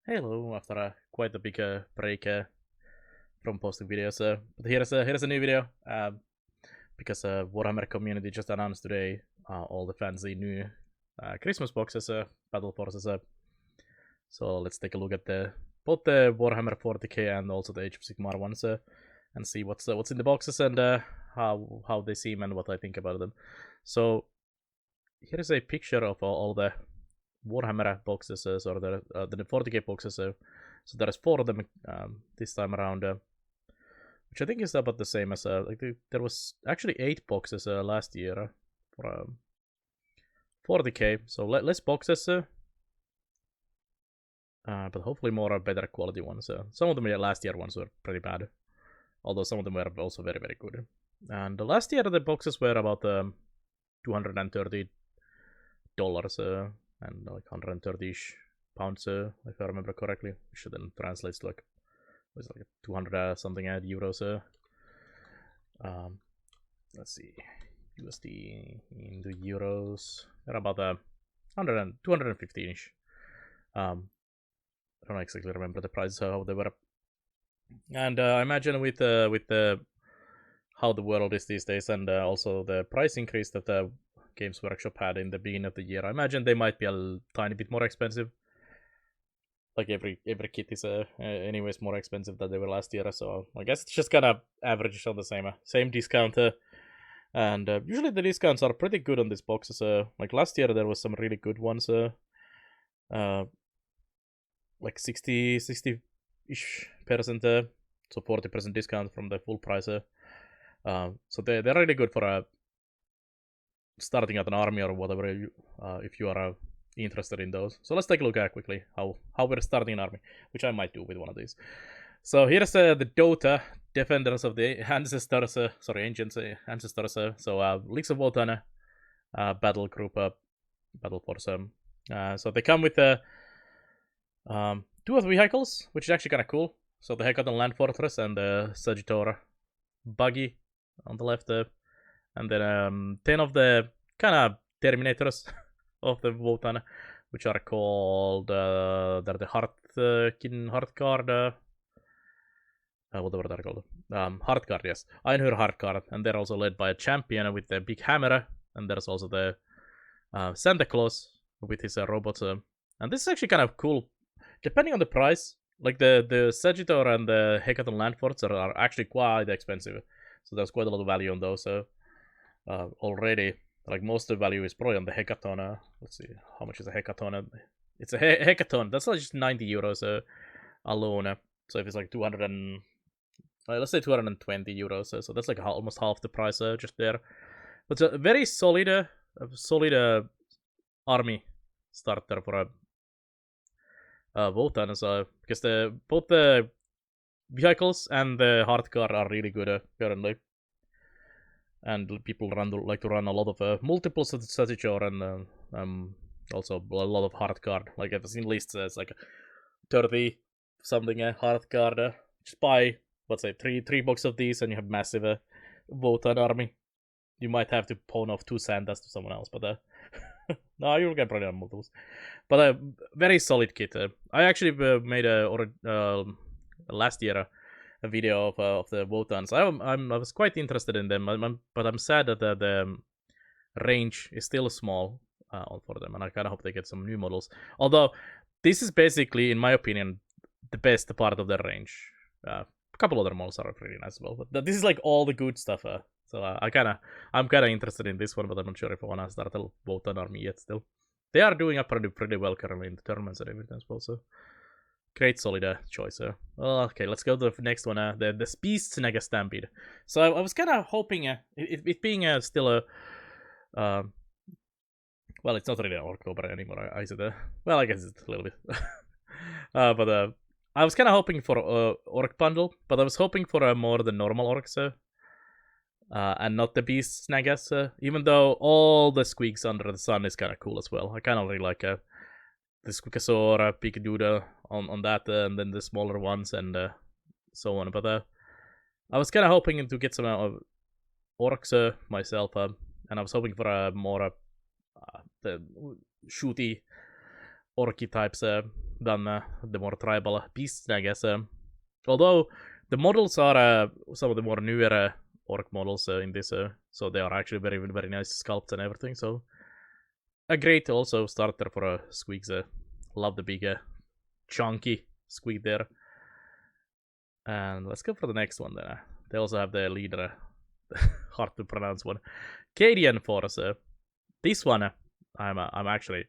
Hello, after quite a big break from posting videos. But here's a new video because Warhammer community just announced today all the fancy new Christmas boxes, Battleforces. So let's take a look at both the Warhammer 40k and also the Age of Sigmar ones and see what's in the boxes and how they seem and what I think about them. So here is a picture of all the Warhammer boxes, or the 40k boxes. So there's 4 of them this time around, which I think is about the same as there was actually 8 boxes last year for 40k. So less boxes, but hopefully more better quality ones. Some of them last year ones were pretty bad, although some of them were also very good. And last year the boxes were about $230. And like 130-ish pounds, if I remember correctly, which then translates to like 200 something euros. Let's see, USD into euros, they're about 215-ish. I don't exactly remember the prices how they were, and I imagine with the how the world is these days, and also the price increase that the Games Workshop had in the beginning of the year, I imagine they might be a tiny bit more expensive. Like every kit is anyways more expensive than they were last year, so I guess it's just kind of average on the same discount. And usually the discounts are pretty good on these boxes. Like last year there was some really good ones, like 60-ish percent, so 40% discount from the full price. So they're really good for starting at an army or whatever, if you are interested in those. So let's take a look at quickly how we're starting an army, which I might do with one of these. So here's the Dota Defenders of the Ancestors, Ancient Ancestors. So Leagues of Wotan battle group, Battleforce. So they come with 2 of the vehicles, which is actually kind of cool. So the Hecaton Land Fortress and the Sagittor Buggy on the left, and then 10 of the kind of Terminators of the Wotan, which are called they're the Heartguard, whatever they're called, Heartguard, yes, Einhur Heartguard, and they're also led by a champion with the big hammer, and there's also the Santa Claus with his robots, and this is actually kind of cool, depending on the price. Like the Sagittor and the Hecaton Land Forts are actually quite expensive, so there's quite a lot of value on those. Already, like most of the value is probably on the Hecaton. Let's see, how much is a Hecaton? It's a Hecaton. That's like just 90 euros alone. So if it's like 200 and let's say 220 euros, so that's like almost half the price just there. But it's a very solid army starter for a Wotan. So because both the vehicles and the Heartguard are really good currently. And people like to run a lot of multiple Sagittor and also a lot of Heartguard. Like I've seen lists, it's like 30 something Heartguard. Just buy, let's say, three boxes of these, and you have massive Wotan army. You might have to pawn off 2 Santas to someone else, but no, you can probably run multiples. But very solid kit. I actually made last year a video of the Wotans. I was quite interested in them, but I'm sad that the range is still small for them, and I kind of hope they get some new models. Although this is basically, in my opinion, the best part of the range. A couple other models are pretty nice as well, but this is like all the good stuff. So I'm kind of interested in this one, but I'm not sure if I want to start a Wotan army yet. Still, they are doing up pretty well currently in the tournaments and everything as well. So. Great solid choice. Okay, let's go to the next one. The Beastsnagger Stampede. So I was kind of hoping, it being still a, well, it's not really an Orc Cobra anymore. I said, well, I guess it's a little bit. But I was kind of hoping for Orc bundle, but I was hoping for more the normal Orcs, and not the Beastsnaggers. Even though all the squeaks under the sun is kind of cool as well. I kind of really like the Squeakasaur, Pikadoodle on that, and then the smaller ones and so on. But I was kind of hoping to get some orcs myself, and I was hoping for a more the shooty orky types, than the more tribal beasts, I guess. Although the models are some of the more newer orc models in this, so they are actually very, very nice sculpts and everything. So a great also starter for squeaks. Love the big chunky squeak there. And let's go for the next one then. They also have the leader, hard to pronounce one, Cadian Force. This one, I'm actually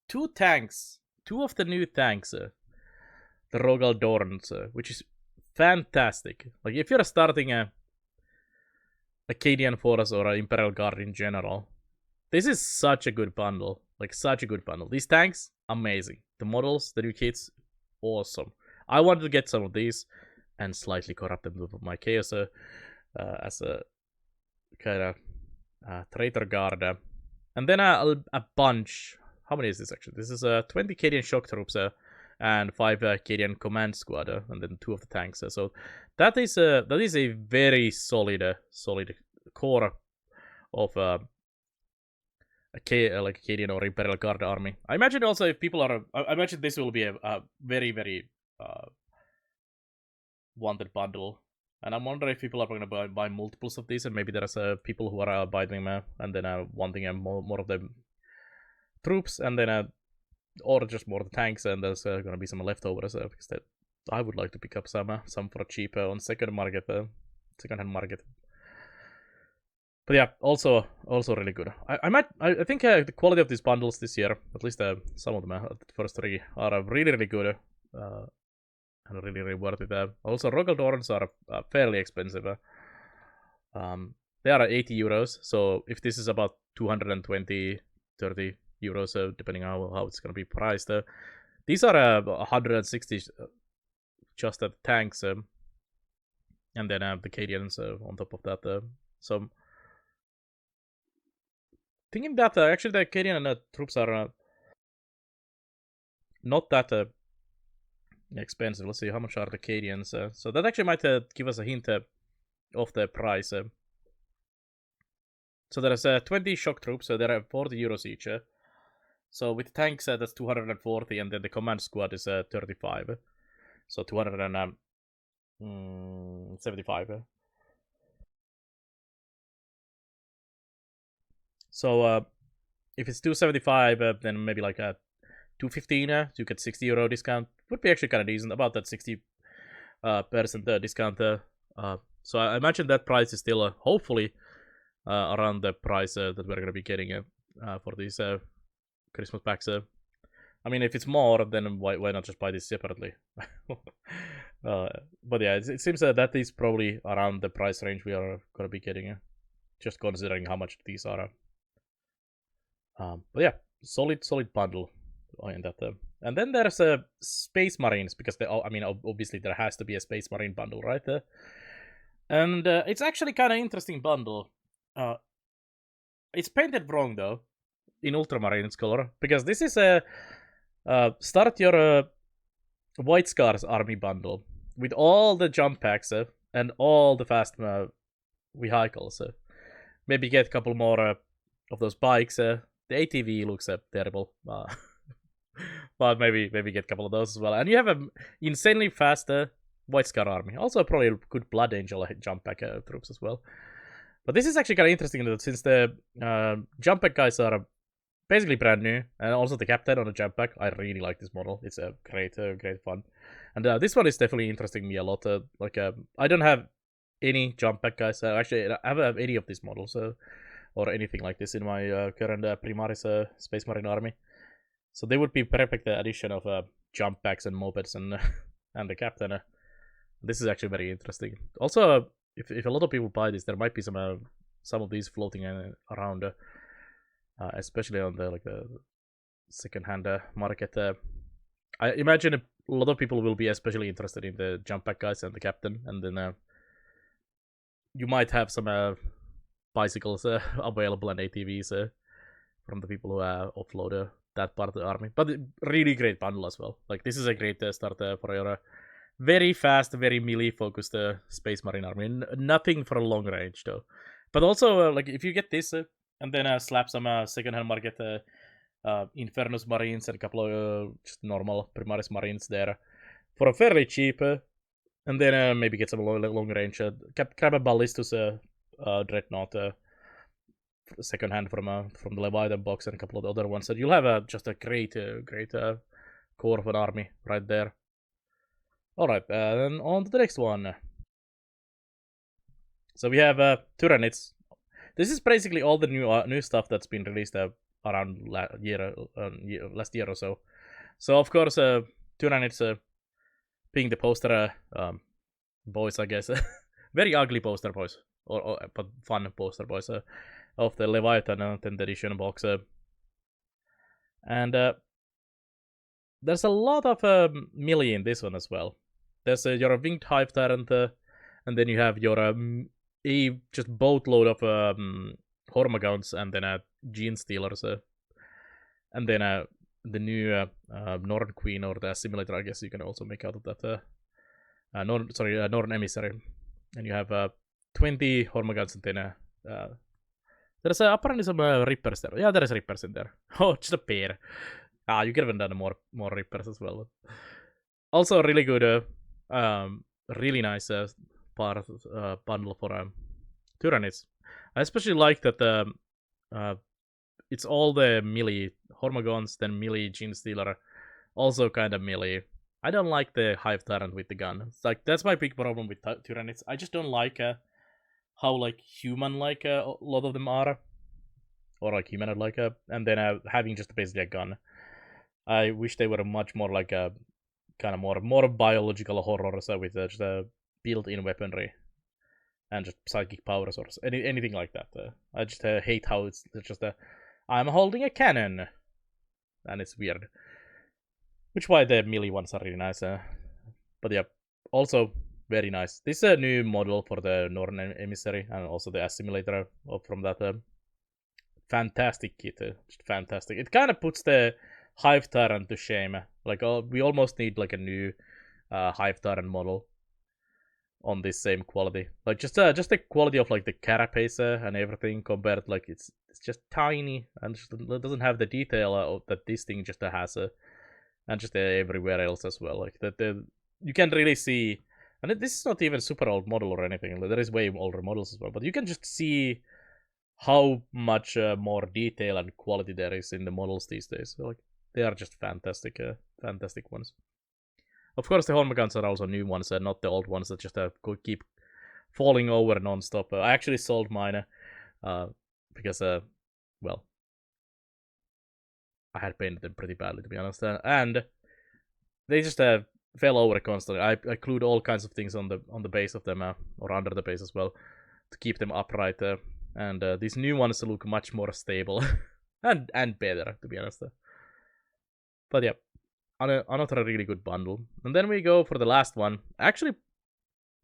two of the new tanks, the Rogal Dorns, which is fantastic. Like if you're starting a Cadian Force or an Imperial Guard in general, this is such a good bundle. Like such a good bundle. These tanks, amazing. The models, the new kits, awesome. I wanted to get some of these and slightly corrupt them with my chaos as a kind of traitor guard. And then a bunch. How many is this actually? This is 20 Cadian shock troops and 5 Cadian command squad, and then 2 of the tanks. So that is a very solid core of like a Cadian or Imperial Guard army. I imagine also if people are, I imagine this will be a very, very wanted bundle. And I'm wondering if people are going to buy multiples of these, and maybe there's people who are buying them and then wanting more of the troops, and then or just more of the tanks, and there's going to be some leftovers because I would like to pick up some for cheap on second-hand market. But yeah, also really good. I think the quality of these bundles this year, at least some of them, the first 3, are really, really good. And really, really worth it. Also, Rogal Dorns are fairly expensive. They are 80 euros, so if this is about 220, 30 euros, depending on how it's going to be priced. These are 160 just at tanks, and then the Cadians on top of that. So, thinking that actually the Cadian troops are not that expensive. Let's see, how much are the Cadians? So that actually might give us a hint of the price. So there's 20 shock troops, so there are 40 euros each. So with tanks, that's 240, and then the command squad is 35. So 275. So if it's 275, then maybe like 215, so you get 60 euro discount. Would be actually kind of decent, about that 60% discount. So I imagine that price is still hopefully around the price that we're going to be getting for these Christmas packs. I mean, if it's more, then why not just buy this separately? But yeah, it seems that is probably around the price range we are going to be getting, just considering how much these are. But yeah, solid bundle in that. And then there's Space Marines, because obviously there has to be a Space Marine bundle, right? And it's actually kind of interesting bundle. It's painted wrong though, in Ultramarines color, because this is a start your White Scars army bundle with all the jump packs and all the fast vehicles. Maybe get a couple more of those bikes. The ATV looks terrible. But maybe get a couple of those as well. And you have an insanely fast White Scar army. Also probably a good Blood Angel jump pack troops as well. But this is actually kind of interesting since the jump pack guys are basically brand new. And also the captain on the jump pack. I really like this model. It's a great fun. And this one is definitely interesting me a lot. I don't have any jump pack guys. Actually, I haven't have any of these models or anything like this in my current Primaris Space Marine army. So they would be perfect addition of jump packs and mopeds and and the captain. This is actually very interesting. Also, if a lot of people buy this, there might be some of these floating around, especially on the second-hand market. I imagine a lot of people will be especially interested in the jump pack guys and the captain, and then you might have some bicycles available and ATVs from the people who offload that part of the army. But really great bundle as well. Like, this is a great start for your very fast, very melee focused Space Marine army. Nothing for a long range though. But also, like, if you get this and then slap some second-hand market Infernus Marines and a couple of just normal Primaris Marines there for a fairly cheap. And then maybe get some long range. Grab a Ballistus Dreadnought second hand from the Leviathan box and a couple of the other ones. So you'll have just a great core of an army right there. Alright, then on to the next one. So we have Tyrannids. This is basically all the new stuff that's been released around last year or so. So of course, Tyrannids being the poster boys, I guess. Very ugly poster boys, but fun poster boys of the Leviathan 10th edition box. And there's a lot of melee in this one as well. There's your Winged Hive Tyrant, and then you have your a just boatload of Hormagaunts, and then Gene Stealers, and then the new Norn Queen or the Assimilator, I guess you can also make out of that. Norn Emissary. And you have 20 Hormagaunts, and then there's apparently some Rippers there. Yeah, there is Rippers in there. Oh, just a pair. You could have done more Rippers as well. Also, really good, really nice bundle for Tyrannids. I especially like that it's all the melee Hormagaunts, then melee Gene Stealer, also kind of melee. I don't like the Hive Tyrant with the gun. It's like that's my big problem with Tyrannids. I just don't like how like human-like a lot of them are, or like humanoid-like, and then having just basically a gun. I wish they were much more like a kind of more biological horrors with just a built-in weaponry and just psychic powers or anything like that. I just hate how it's just I'm holding a cannon, and it's weird. Which is why the melee ones are really nice. But yeah, also very nice. This is a new model for the Norn Emissary and also the Assimilator from that. Fantastic kit, just fantastic. It kind of puts the Hive Tyrant to shame. Like we almost need like a new Hive Tyrant model on this same quality. Like just the quality of like the carapace and everything compared, like it's just tiny and just doesn't have the detail that this thing just has. And just everywhere else as well. Like that, you can really see, and this is not even super old model or anything. There is way older models as well, but you can just see how much more detail and quality there is in the models these days. So, like they are just fantastic, fantastic ones. Of course, the Hormagaunts are also new ones, not the old ones that just keep falling over non-stop. I actually sold mine because, well, I had painted them pretty badly, to be honest, and they just fell over constantly. I glued all kinds of things on the base of them, or under the base as well, to keep them upright. And these new ones look much more stable and better, to be honest. But yeah, another really good bundle. And then we go for the last one. Actually,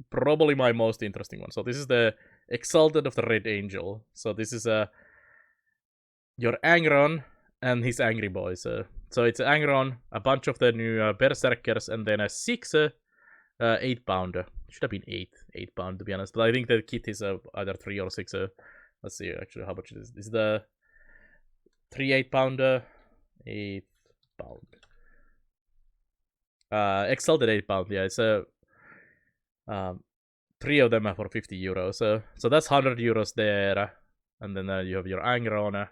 probably my most interesting one. So this is the Exalted of the Red Angel. So this is your Angron and his angry boys. So it's Angron, a bunch of the new Berserkers, and then a 6 8-pounder. Should have been 8 pound, to be honest. But I think the kit is either 3 or 6. Let's see actually how much it is. This is the 3 8-pounder, 8 pound. Exalted 8 pound. Yeah, it's 3 of them are for 50 euros. So that's 100 euros there. And then you have your Angron,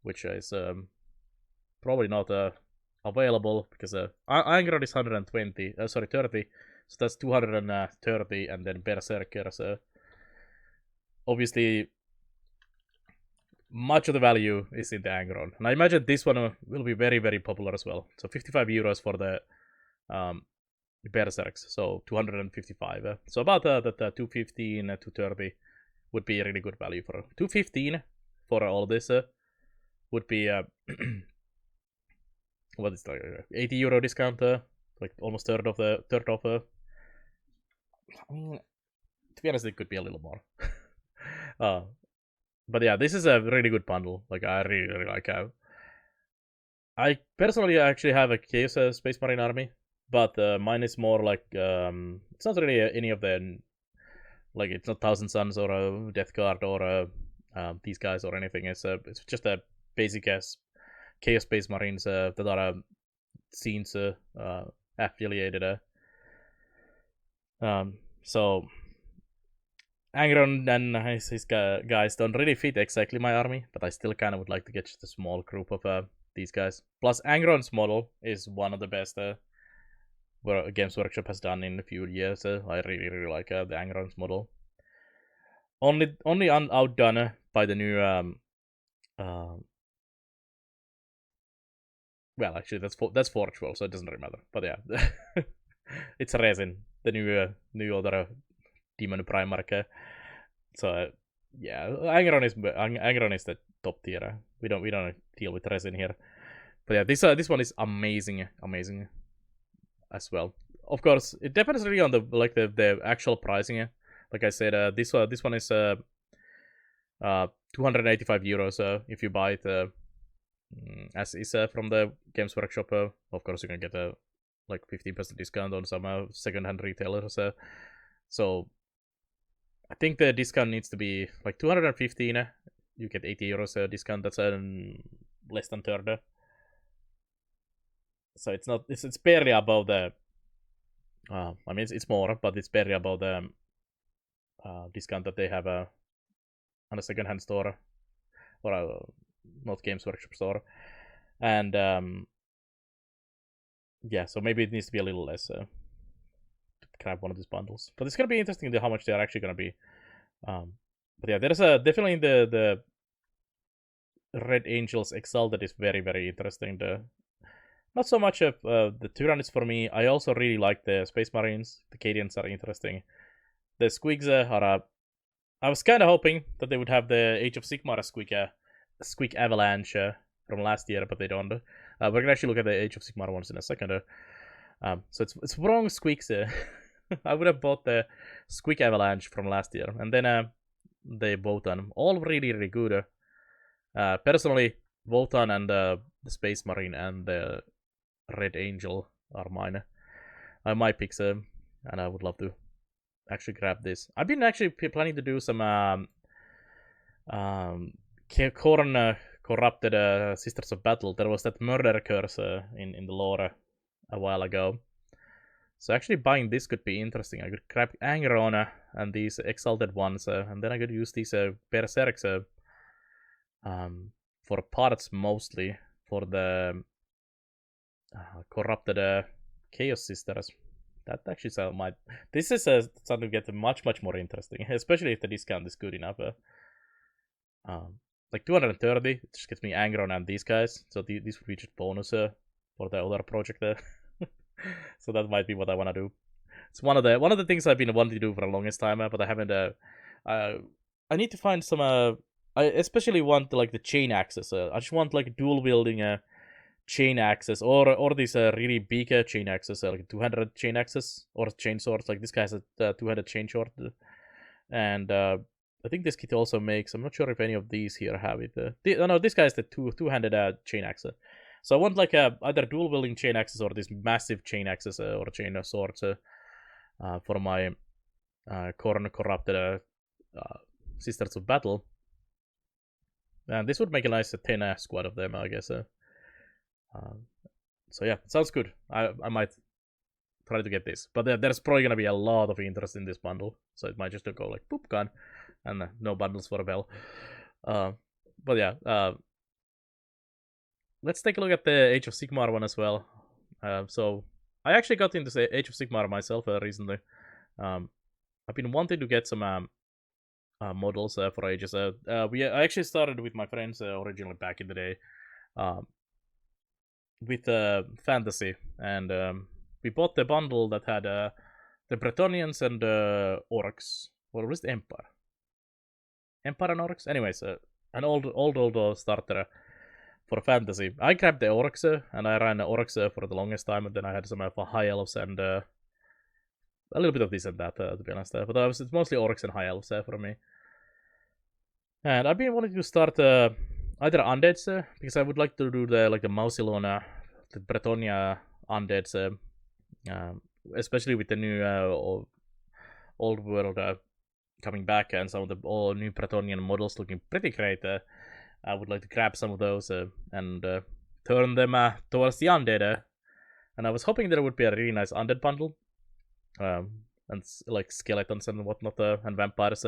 which is probably not available because Angron is 120. 30. So that's 230, and then Berserkers. Obviously, much of the value is in the Angron, and I imagine this one will be very, very popular as well. So 55 euros for the Berserks, so 255. So about that 215, 230 would be a really good value for 215 for all this. Would be what is that? 80 euro discount, like almost third off. I mean, to be honest, it could be a little more. But yeah, this is a really good bundle. Like I really, really like it. I personally actually have a Chaos Space Marine army, but mine is more like it's not really any of the, like it's not Thousand Suns or a Death Guard or these guys or anything. It's just a basic ass Chaos Space Marines that are scenes affiliated. So Angron and his guys don't really fit exactly my army, but I still kind of would like to get just a small group of these guys. Plus, Angron's model is one of the best Games Workshop has done in a few years. I really like the Angron's model. Only outdone by the new. Well, actually, that's Forgewell, so it doesn't really matter. But yeah, it's resin, the new other Demon Primarch. So yeah, Angron is the top tier. We don't deal with resin here. But yeah, this one is amazing as well. Of course, it depends really on the actual pricing. Like I said, this one is 285 euros if you buy it as is from the Games Workshop. Of course, you can get a 15% discount on some second-hand retailers. So I think the discount needs to be 215. You get 80 euros discount. That's less than third. So it's not. It's barely above the. I mean, it's more, but it's barely above the discount that they have on a second-hand store or not Games Workshop store, and yeah, so maybe it needs to be a little less to grab one of these bundles. But it's gonna be interesting to how much they are actually gonna be. But yeah, there's definitely the Red Angels XL that is very interesting. Not so much of the Tyrannids for me. I also really like the Space Marines. The Cadians are interesting. The Squigs are. I was kind of hoping that they would have the Age of Sigmar Squeak Avalanche from last year, but they don't. We're gonna actually look at the Age of Sigmar ones in a second. So it's wrong Squeaks. I would have bought the Squeak Avalanche from last year, and then the Wotan, all really good. Personally, Wotan and the Space Marine and the Red Angel are mine. My picks, and I would love to actually grab this. I've been actually planning to do some Khorne corrupted Sisters of Battle. There was that murder curse in the lore a while ago. So actually buying this could be interesting. I could grab Angron and these exalted ones, and then I could use these Berserks for parts mostly for the corrupted Chaos Sisters. That actually might. This is starting to get much more interesting, especially if the discount is good enough. 230, it just gets me Angron and these guys. So these would be just bonus for the other project. So that might be what I want to do. It's one of the things I've been wanting to do for the longest time, but I haven't. I need to find some. I especially want the chain axes. I just want dual wielding chain axes or these really big chain axes, 200 chain axes or chain swords. Like this guy has a 200 chain sword, and I think this kit also makes. I'm not sure if any of these here have it. No, this guy is the two-handed chain axe. So I want either dual wielding chain axes or these massive chain axes or chain swords for my Khorne corrupted Sisters of Battle. And this would make a nice 10 squad of them, I guess. So yeah, sounds good. I might try to get this, but there's probably gonna be a lot of interest in this bundle, so it might just go poop gone, and no bundles for a bell. But yeah, let's take a look at the Age of Sigmar one as well. So I actually got into the Age of Sigmar myself recently. I've been wanting to get some models for ages. I actually started with my friends originally back in the day with fantasy, and we bought the bundle that had the Bretonnians and orcs. Or was it Empire and orcs? Anyways, an old starter for fantasy. I grabbed the orcs and I ran orcs for the longest time, and then I had some high elves and a little bit of this and that, to be honest. But it's mostly orcs and high elves for me. And I've been wanting to start either undeads, because I would like to do the Mausilona, the Bretonia undeads, especially with the new old world coming back and some of the all new Bretonian models looking pretty great. I would like to grab some of those and turn them towards the undead. And I was hoping there would be a really nice undead bundle, and like skeletons and whatnot, and vampires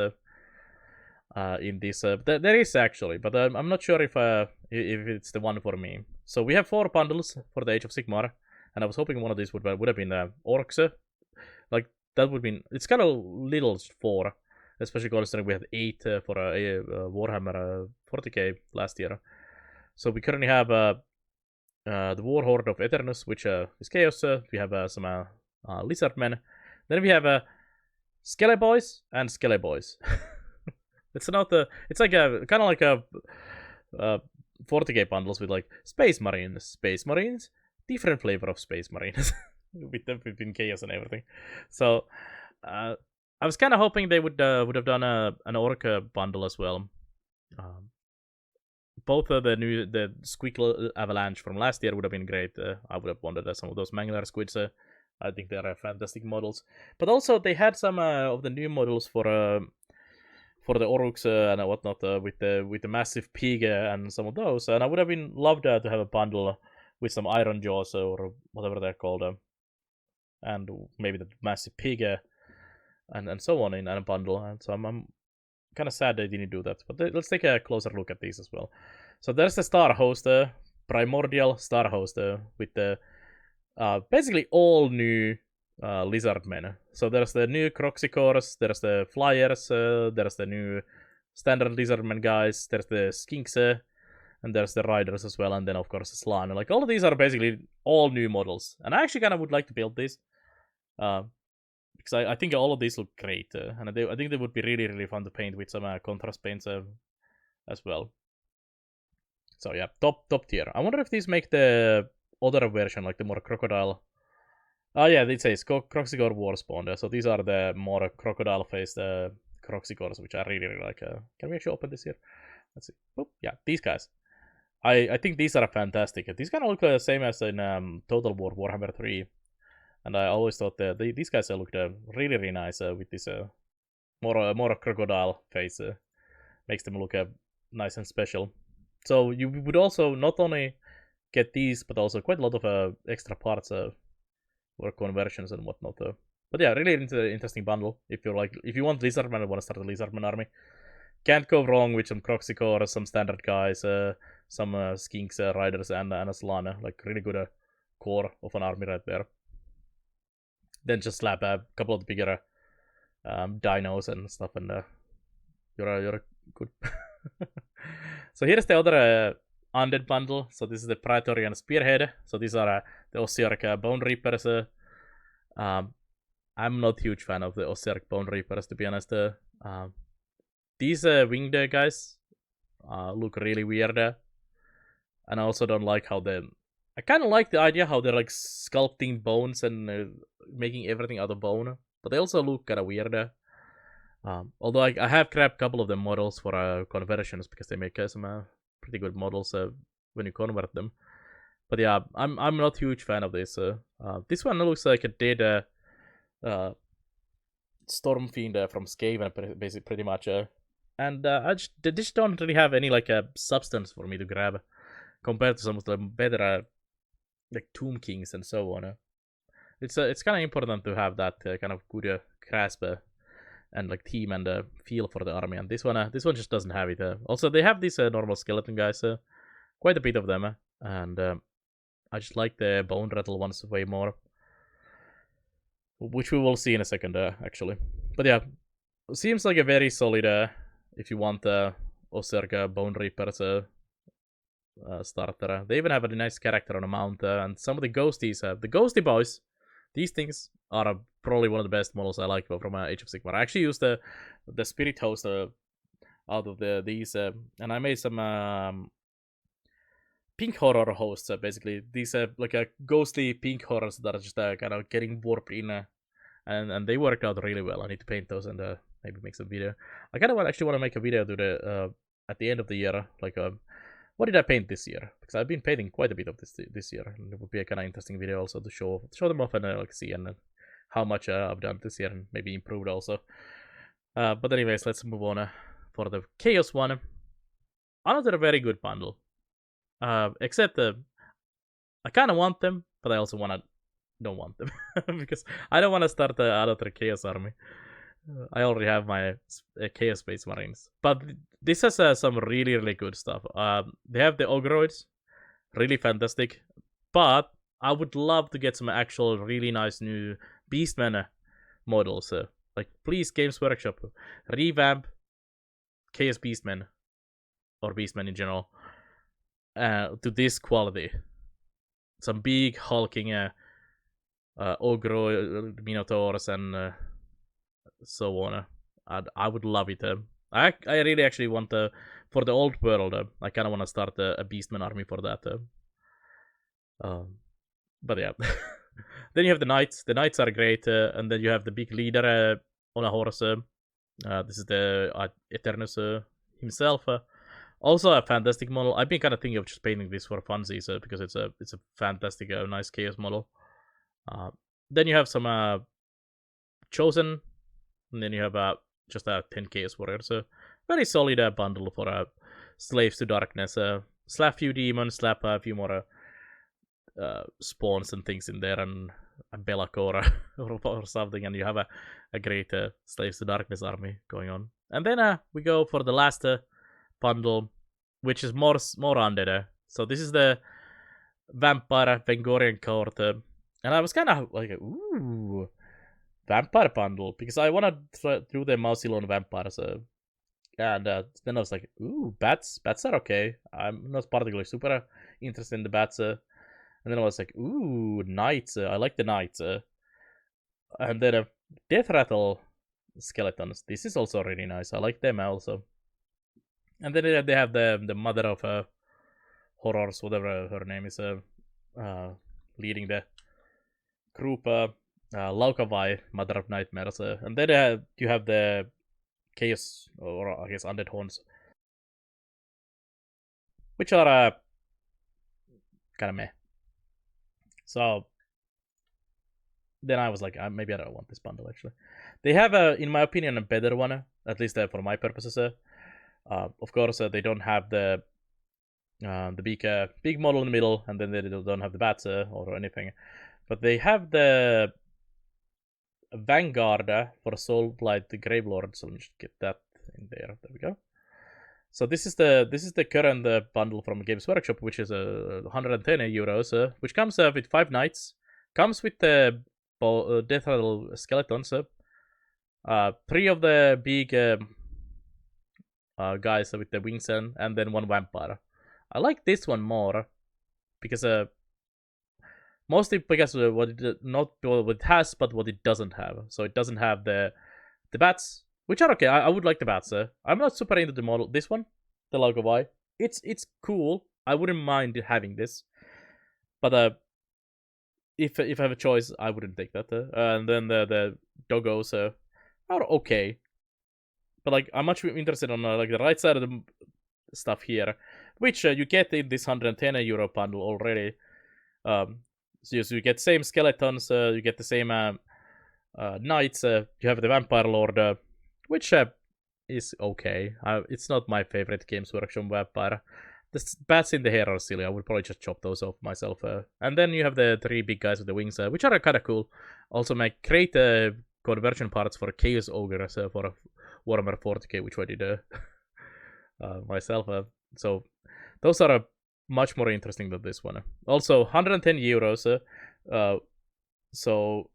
in this. There is actually, but I'm not sure if it's the one for me. So we have 4 bundles for the Age of Sigmar, and I was hoping one of these would have been orcs. Like that would be. It's kind of little 4, especially considering we had 8 for Warhammer 40k last year. So we currently have the Warhorde of Eternus, which is Chaos. We have some Lizardmen. Then we have Skeleboys and Skeleboys. It's not it's like a kind of like a 40k bundles with like Space Marines, different flavor of Space Marines with Chaos and everything. So I was kind of hoping they would have done an Orc bundle as well. Both the Squeakle Avalanche from last year would have been great. I would have wanted some of those Mangler Squids. I think they are fantastic models. But also they had some of the new models for the Oruks and whatnot with the massive pig and some of those. And I would have been loved to have a bundle with some Iron Jaws or whatever they're called, and maybe the massive pig and so on in a bundle. And so I'm kind of sad they didn't do that. But let's take a closer look at these as well. So there's the Star Host, Primordial Star Host with the basically all new Lizardmen. So there's the new Croxicores, there's the Flyers, there's the new standard Lizardmen guys, there's the Skinks, and there's the Riders as well, and then of course the Slan. Like all of these are basically all new models, and I actually kind of would like to build these, because I think all of these look great, and I think they would be really, really fun to paint with some contrast paints as well. So yeah, top tier. I wonder if these make the other version, like the more crocodile. Oh yeah, it says Croxicore Warspawn. So these are the more crocodile-faced Croxicores, which I really, really like. Can we actually open this here? Let's see. Oop, yeah, these guys. I think these are fantastic. These kind of look the same as in Total War Warhammer 3. And I always thought that these guys looked really, really nice with this more crocodile face. Makes them look nice and special. So you would also not only get these, but also quite a lot of extra parts or conversions and whatnot. But yeah, really interesting bundle. If you want Lizardman and want to start a Lizardman army, can't go wrong with some Croxicore, some standard guys, some Skinks, Riders, and a Solana. Like really good core of an army right there. Then just slap a couple of the bigger dinos and stuff, and you're good. So here's the other undead bundle. So this is the Praetorian Spearhead. So these are the Ossiarch Bone Reapers. I'm not a huge fan of the Ossiarch Bone Reapers, to be honest. These winged guys look really weird. And I also don't like how I kind of like the idea how they're like sculpting bones and making everything out of bone. But they also look kind of weird. Although I have grabbed a couple of the models for conversions because they make some pretty good models when you convert them. But yeah, I'm not a huge fan of this. This one looks like a dead Stormfiend from Skaven, basically, pretty much. And they just don't really have any like substance for me to grab compared to some of the better like Tomb Kings and so on. It's kind of important to have that kind of good grasp and like team and feel for the army, and this one just doesn't have it. Also, they have these normal skeleton guys, quite a bit of them, and I just like the bone rattle ones way more, which we will see in a second, actually. But yeah, seems like a very solid if you want Ossiarch Bone Reapers starter. They even have a nice character on a mount, and some of the ghosties, the ghosty boys. These things are probably one of the best models I like from Age of Sigmar. I actually used the Spirit Host out of these, and I made some pink horror hosts. Basically, these like ghostly pink horrors that are just kind of getting warped in, and they worked out really well. I need to paint those and maybe make some video. I kind of actually want to make a video to the at the end of the year, like what did I paint this year? Because I've been painting quite a bit of this year, and it would be a kind of interesting video also to show them off and like see and how much I've done this year and maybe improved also. But anyways, let's move on for the Chaos one. Another very good bundle. Except I kind of want them, but I also don't want them because I don't want to start another Chaos army. I already have my Chaos Space Marines, but this has some really good stuff. They have the Ogroids, really fantastic, but I would love to get some actual really nice new Beastmen models. Like, please, Games Workshop, revamp Chaos Beastmen or Beastmen in general to this quality. Some big hulking ogre minotaurs and so on. I would love it. I really actually want for the old world. I kind of want to start a Beastman army for that. But yeah, then you have the knights. The knights are great, and then you have the big leader on a horse. This is the Eternus himself. Also a fantastic model. I've been kind of thinking of just painting this for funsies because it's a fantastic, nice chaos model. Then you have some chosen, and then you have just a 10 chaos warriors. Very solid bundle for slaves to darkness. Slap few demons, slap a few more spawns and things in there, and a Belacor or something, and you have a great slaves to darkness army going on. And then we go for the last bundle, which is more undead. So this is the Vampire Vengorian Court, and I was kind of like, ooh, vampire bundle, because I want to do the Mausilon vampires. And then I was like, ooh, bats are okay. I'm not particularly super interested in the bats. And then I was like, ooh, knights. I like the knights. And then Death Rattle skeletons. This is also really nice. I like them also. And then they have the mother of horrors, whatever her name is, leading the group. Laukavai, Mother of Nightmares. And then you have the Chaos, or I guess Undead Horns, which are kind of meh. So then I was like, maybe I don't want this bundle actually. They have, in my opinion, a better one, at least for my purposes. Of course, they don't have the big model in the middle, and then they don't have the bats or anything. But they have the Vanguard for Soulblight the Gravelord, so let me just get that in there. There we go. So this is the current bundle from Games Workshop, which is 110 euros, which comes with 5 knights, comes with the Death Rattle skeletons, 3 of the big guys with the wings, and then 1 vampire. I like this one more because mostly because not what it has, but what it doesn't have. So it doesn't have the bats, which are okay. I would like the bats. I'm not super into the model. This one, the Lagovai, it's cool. I wouldn't mind having this, but if I have a choice, I wouldn't take that. And then the doggos are okay, but like I'm much interested on like the right side of the stuff here, which you get in this 110 euro bundle already. So you get same skeletons, you get the same knights, you have the Vampire Lord, which is okay. It's not my favorite Games Workshop vampire. The bats in the hair are silly. I would probably just chop those off myself. And then you have the 3 big guys with the wings, which are kind of cool. Also make great conversion parts for Chaos Ogres for Warhammer 40k, which I did myself. So those are much more interesting than this one. Also, 110 euros. So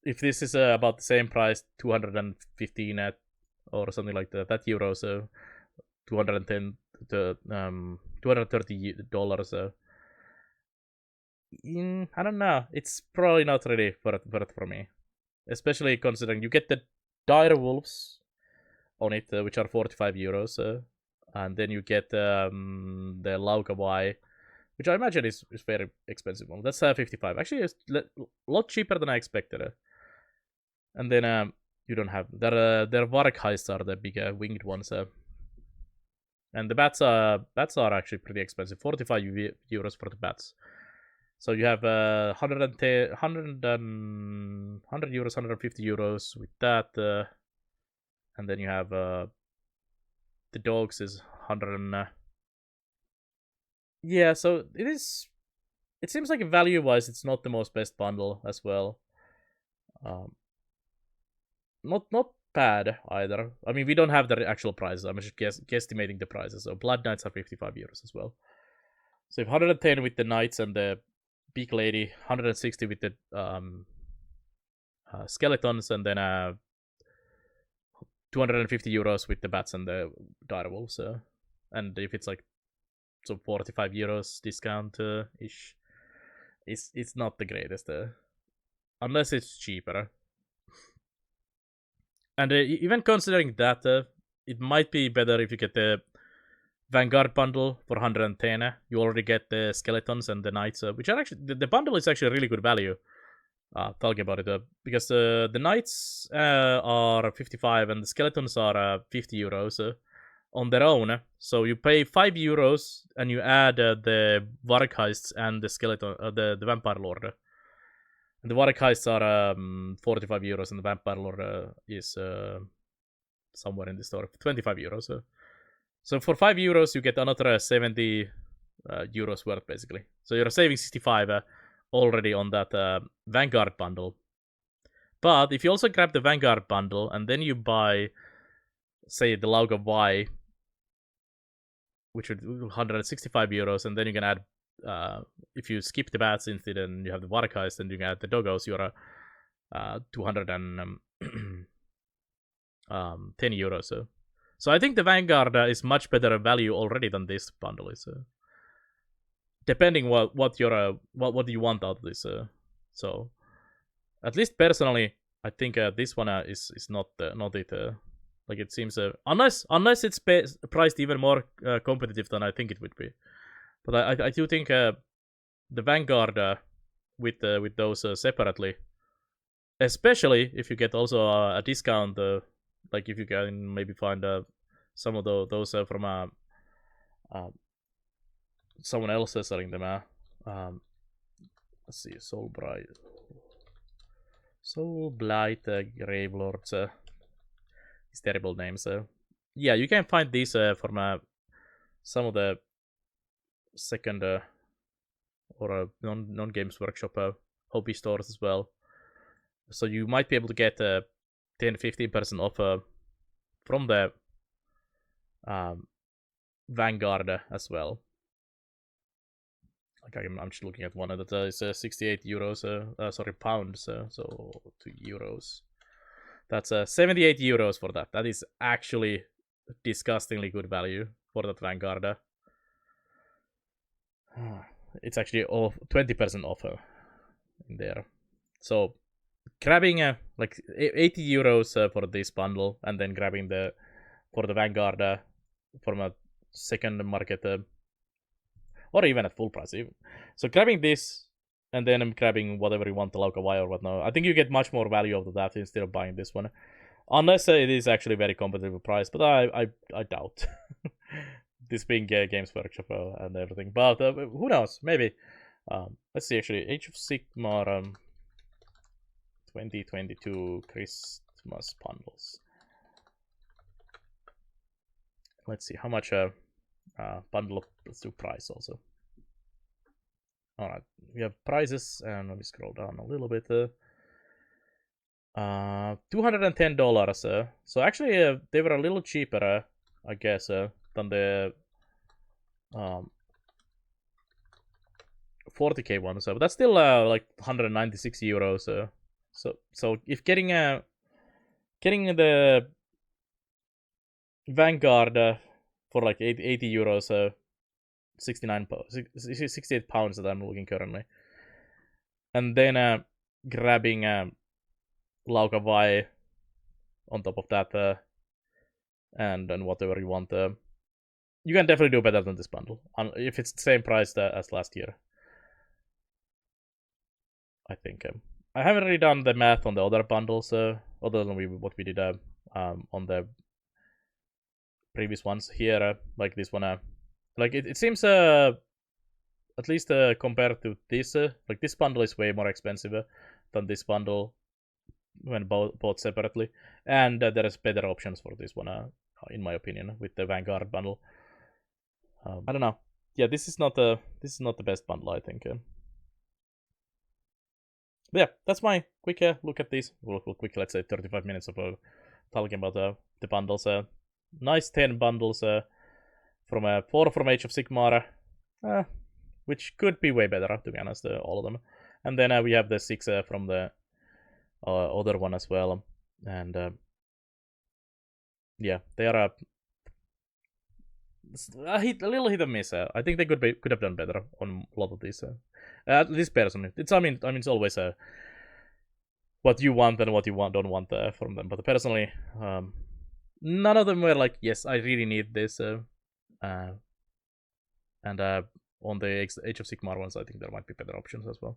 if this is about the same price, 215 or something like that, that euros, 210 to $230. I don't know. It's probably not really worth for me, especially considering you get the dire wolves on it, which are 45 euros. And then you get the Laukavai, which I imagine is very expensive one. That's 55. Actually, it's a lot cheaper than I expected. And then you don't have their Vargheists are the big winged ones. And the bats are actually pretty expensive. 45 euros for the bats. So you have 100 euros, 150 euros with that. And then you have the dogs is 100 yeah, so it is it seems like value-wise, it's not the most best bundle as well. Not bad either. I mean, we don't have the actual prices. I'm just guesstimating the prices. So Blood Knights are 55 euros as well. So if 110 with the Knights and the Big Lady, 160 with the Skeletons, and then 250 euros with the Bats and the Direwolves. And if it's like 45 euros discount ish, it's not the greatest. Unless it's cheaper. And even considering that, it might be better if you get the Vanguard bundle for 110. You already get the Skeletons and the Knights, which are actually the bundle is actually a really good value. Talking about it, because the Knights are 55 and the Skeletons are 50 euros on their own. So you pay 5 euros and you add the Varg Heists and the Skeleton, the Vampire Lord. And the Warwick Heists are 45 euros, and the Vampire Lord is somewhere in the store, 25 euros. So for 5 euros, you get another 70 euros worth, basically. So you're saving 65 already on that Vanguard bundle. But if you also grab the Vanguard bundle, and then you buy, say, the Lauga Y, which would 165 euros, and then you can add if you skip the bats instead and you have the Warkheist and you can add the doggos, you're 210 euros. So I think the Vanguard is much better value already than this bundle is. Depending what you want out of this. So at least personally, I think this one is not it. Like it seems unless it's priced even more competitive than I think it would be. But I do think the Vanguard with those separately, especially if you get also a discount, like if you can maybe find some of those from someone else selling them. Let's see, Soulblight Gravelords. These terrible names. Yeah, you can find these from some of the second or non-games workshop hobby stores as well. So you might be able to get 10-15% off from the Vanguard as well. Like I'm just looking at one that is 68 euros. Sorry, pounds. So to euros. That's 78 euros for that. That is actually disgustingly good value for that Vanguard. It's actually 20% off in there. So grabbing like 80 euros for this bundle, and then grabbing for the Vanguard from a second market, or even at full price. Even. So grabbing this, and then I'm grabbing whatever you want, the Lauka Y or whatnot. I think you get much more value out of that instead of buying this one, unless it is actually very competitive price. But I doubt. This being Games Workshop and everything, but who knows? Maybe. Let's see. Actually, Age of Sigmar 2022 Christmas bundles. Let's see how much bundle. Let's do price also. All right, we have prices, and let me scroll down a little bit. $210. So actually, they were a little cheaper, I guess, than the 40k ones. But that's still like 196 euros. So if getting the Vanguard for like 80 euros, 68 pounds that I'm looking currently, and then grabbing Lauka Y on top of that, and whatever you want, you can definitely do better than this bundle if it's the same price as last year. I think I haven't really done the math on the other bundles, other than what we did on the previous ones here, like this one. Like it seems at least compared to this, like this bundle is way more expensive than this bundle when bought separately, and there is better options for this one, in my opinion, with the Vanguard bundle. I don't know. Yeah, this is not the best bundle, I think. But yeah, that's my quick look at these. Well, quick, let's say 35 minutes of talking about the bundles. Nice 10 bundles from 4 from Age of Sigmar, which could be way better, to be honest, all of them. And then we have the 6 from the other one as well. And yeah, they are a little hit and miss. I think they could have done better on a lot of these. At least personally, I mean, it's always what you want and what you don't want from them. But personally, none of them were like, yes, I really need this. And on the Age of Sigmar ones, I think there might be better options as well.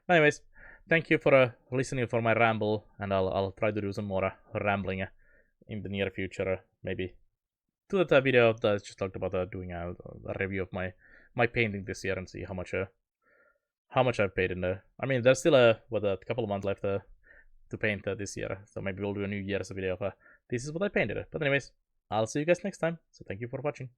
Anyways, thank you for listening for my ramble, and I'll try to do some more rambling in the near future. Maybe to that video that I just talked about doing a review of my painting this year and see how much I've paid in there. I mean, there's still a couple of months left to paint this year, so maybe we'll do a New Year's video of this is what I painted. But anyways, I'll see you guys next time. So thank you for watching.